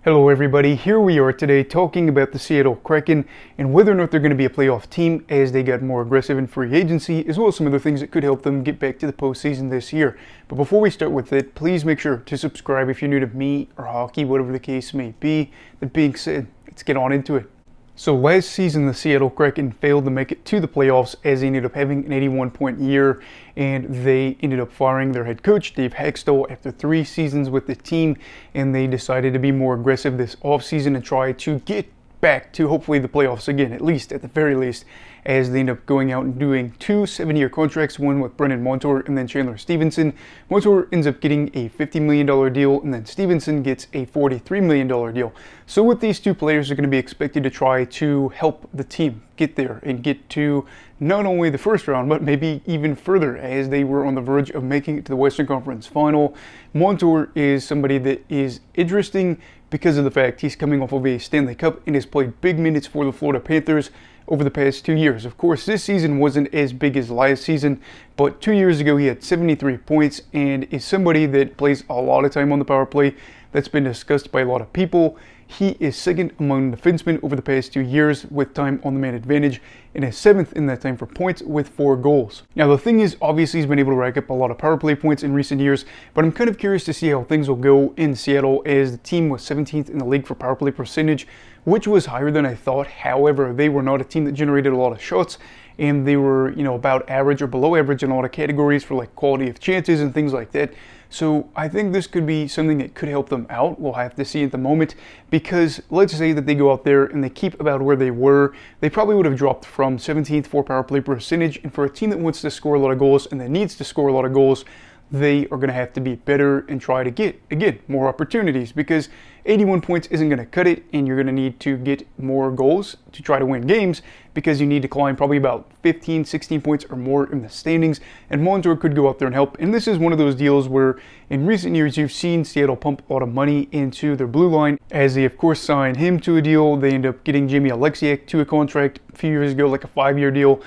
Hello everybody, here we are today talking about the Seattle Kraken and whether or not they're going to be a playoff team as they get more aggressive in free agency, as well as some other things that could help them get back to the postseason this year. But before we start with it, please make sure to subscribe if you're new to me or hockey, whatever the case may be. That being said, let's get on into it. So last season, the Seattle Kraken failed to make it to the playoffs as they ended up having an 81-point year, and they ended up firing their head coach, Dave Hextall, after 3 seasons with the team, and they decided to be more aggressive this offseason and try to get back to hopefully the playoffs again, at least, at the very least, as they end up going out and doing 2 7-year contracts, one with Brendan Montour and then Chandler Stevenson. Montour ends up getting a $50 million deal, and then Stevenson gets a $43 million deal. So with these 2 players, they're going to be expected to try to help the team get there and get to not only the first round, but maybe even further, as they were on the verge of making it to the Western Conference Final. Montour is somebody that is interesting because of the fact he's coming off of a Stanley Cup and has played big minutes for the Florida Panthers over the past 2 years. Of course, this season wasn't as big as last season, but 2 years ago he had 73 points and is somebody that plays a lot of time on the power play. That's been discussed by a lot of people. He is second among defensemen over the past 2 years with time on the man advantage and is 7th in that time for points with 4 goals. Now the thing is, obviously he's been able to rack up a lot of power play points in recent years, but I'm kind of curious to see how things will go in Seattle, as the team was 17th in the league for power play percentage, which was higher than I thought. However, they were not a team that generated a lot of shots, and they were, about average or below average in a lot of categories for like quality of chances and things like that. So I think this could be something that could help them out. We'll have to see at the moment, because let's say that they go out there and they keep about where they were, they probably would have dropped from 17th for power play percentage, and for a team that wants to score a lot of goals and that needs to score a lot of goals, they are going to have to be better and try to get, again, more opportunities, because 81 points isn't going to cut it, and you're going to need to get more goals to try to win games, because you need to climb probably about 15, 16 points or more in the standings, and Montour could go out there and help. And this is one of those deals where in recent years you've seen Seattle pump a lot of money into their blue line, as they of course sign him to a deal. They end up getting Jamie Alexiak to a contract a few years ago, like a 5-year deal.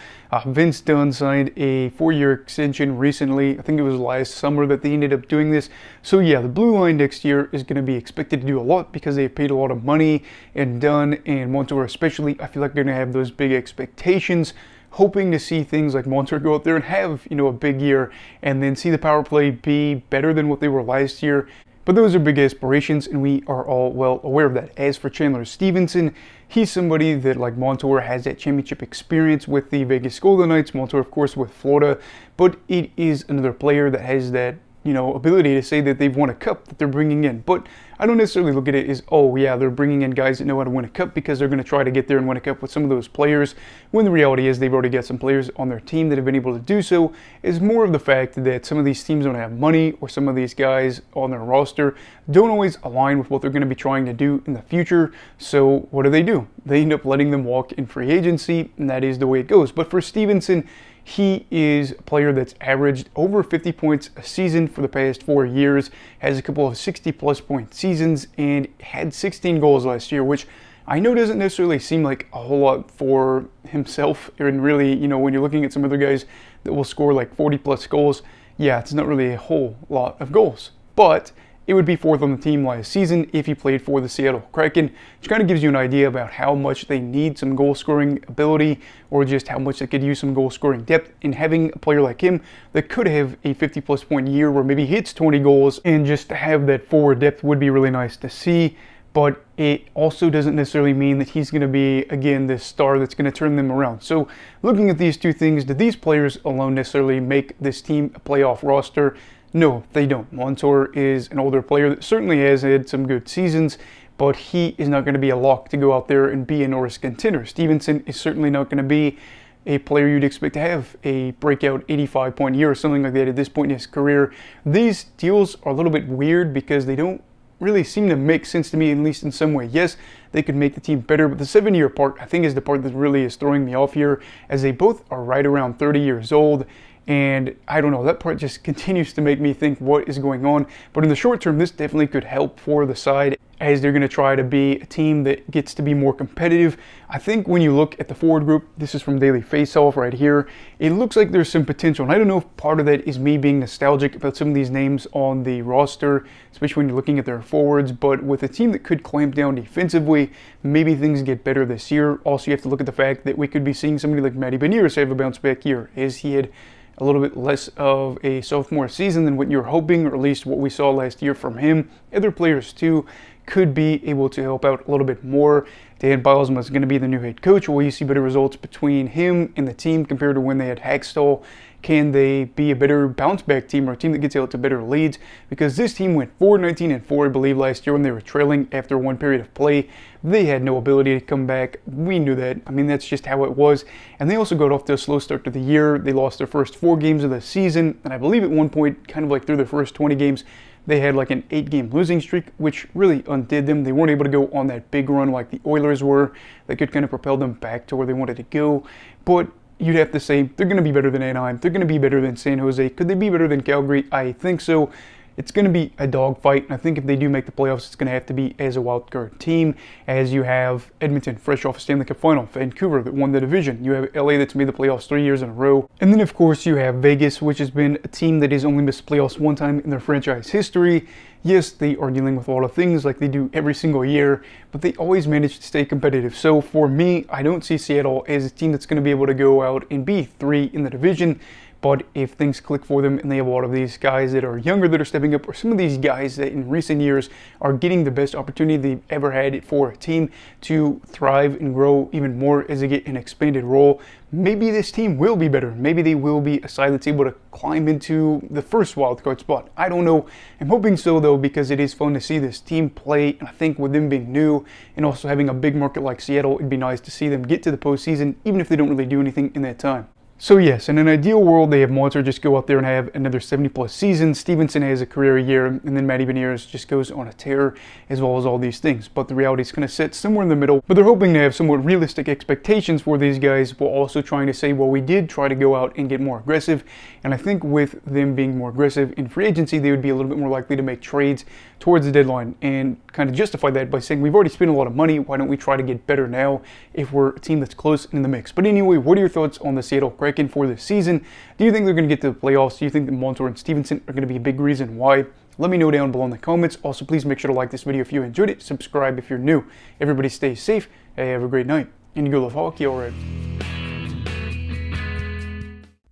Vince Dunn signed a 4-year extension recently. I think it was last summer that they ended up doing this. So yeah, the blue line next year is going to be expected to do a lot because they've paid a lot of money, and Dunn and Montour especially, I feel like they're going to have those big expectations, hoping to see things like Montour go out there and have, a big year, and then see the power play be better than what they were last year. But those are big aspirations, and we are all well aware of that. As for Chandler Stevenson, he's somebody that, like Montour, has that championship experience with the Vegas Golden Knights, Montour, of course, with Florida, but it is another player that has that, ability to say that they've won a cup that they're bringing in. But I don't necessarily look at it as, oh yeah, they're bringing in guys that know how to win a cup because they're going to try to get there and win a cup with some of those players, when the reality is they've already got some players on their team that have been able to do so. Is more of the fact that some of these teams don't have money, or some of these guys on their roster don't always align with what they're going to be trying to do in the future. So what do? They end up letting them walk in free agency, and that is the way it goes. But for Stevenson, he is a player that's averaged over 50 points a season for the past 4 years, has a couple of 60-plus point seasons, and had 16 goals last year, which I know doesn't necessarily seem like a whole lot for himself. And really, when you're looking at some other guys that will score like 40-plus goals, yeah, it's not really a whole lot of goals. But it would be 4th on the team last season if he played for the Seattle Kraken, which kind of gives you an idea about how much they need some goal-scoring ability, or just how much they could use some goal-scoring depth. And having a player like him that could have a 50-plus point year where maybe he hits 20 goals, and just to have that forward depth would be really nice to see. But it also doesn't necessarily mean that he's going to be, again, this star that's going to turn them around. So looking at these 2 things, do these players alone necessarily make this team a playoff roster? No, they don't. Montour is an older player that certainly has had some good seasons, but he is not going to be a lock to go out there and be a Norris contender. Stevenson is certainly not going to be a player you'd expect to have a breakout 85-point year or something like that at this point in his career. These deals are a little bit weird because they don't really seem to make sense to me, at least in some way. Yes, they could make the team better, but the 7-year part, I think, is the part that really is throwing me off here, as they both are right around 30 years old. And I don't know, that part just continues to make me think what is going on. But in the short term, this definitely could help for the side as they're going to try to be a team that gets to be more competitive. I think when you look at the forward group, this is from Daily Faceoff right here, it looks like there's some potential. And I don't know if part of that is me being nostalgic about some of these names on the roster, especially when you're looking at their forwards. But with a team that could clamp down defensively, maybe things get better this year. Also, you have to look at the fact that we could be seeing somebody like Matty Beniers have a bounce back year, as he had a little bit less of a sophomore season than what you're hoping, or at least what we saw last year from him. Other players too could be able to help out a little bit more. Dan Bilesma is going to be the new head coach. Will you see better results between him and the team compared to when they had Hagstall? Can they be a better bounce back team, or a team that gets out to better leads? Because this team went 4-19-4, I believe, last year when they were trailing after one period of play. They had no ability to come back. We knew that. I mean, that's just how it was. And they also got off to a slow start to the year. They lost their first 4 games of the season. And I believe at one point, kind of like through their first 20 games, they had like an 8-game losing streak, which really undid them. They weren't able to go on that big run like the Oilers were. That could kind of propel them back to where they wanted to go. But you'd have to say they're going to be better than Anaheim. They're going to be better than San Jose. Could they be better than Calgary? I think so. It's going to be a dogfight, and I think if they do make the playoffs, it's going to have to be as a wildcard team, as you have Edmonton, fresh off a Stanley Cup final, Vancouver, that won the division. You have LA, that's made the playoffs 3 years in a row. And then, of course, you have Vegas, which has been a team that has only missed playoffs one time in their franchise history. Yes, they are dealing with a lot of things like they do every single year, but they always manage to stay competitive. So for me, I don't see Seattle as a team that's going to be able to go out and be 3 in the division. But if things click for them and they have a lot of these guys that are younger that are stepping up, or some of these guys that in recent years are getting the best opportunity they've ever had for a team to thrive and grow even more as they get an expanded role, maybe this team will be better. Maybe they will be a side that's able to climb into the first wildcard spot. I don't know. I'm hoping so, though, because it is fun to see this team play. And I think with them being new and also having a big market like Seattle, it'd be nice to see them get to the postseason, even if they don't really do anything in that time. So yes, in an ideal world, they have Monter just go out there and have another 70-plus season. Stevenson has a career year, and then Matty Beniers just goes on a tear, as well as all these things. But the reality is kind of set somewhere in the middle. But they're hoping to have somewhat realistic expectations for these guys, while also trying to say, well, we did try to go out and get more aggressive. And I think with them being more aggressive in free agency, they would be a little bit more likely to make trades towards the deadline and kind of justify that by saying, we've already spent a lot of money, why don't we try to get better now if we're a team that's close in the mix. But anyway, what are your thoughts on the Seattle Kraken for this season? Do you think they're going to get to the playoffs? Do you think that Montour and Stevenson are going to be a big reason why? Let me know down below in the comments. Also, please make sure to like this video if you enjoyed it. Subscribe if you're new. Everybody stay safe. Hey, have a great night. And you go love hockey, alright.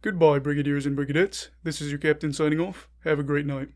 Goodbye, Brigadiers and Brigadettes. This is your captain signing off. Have a great night.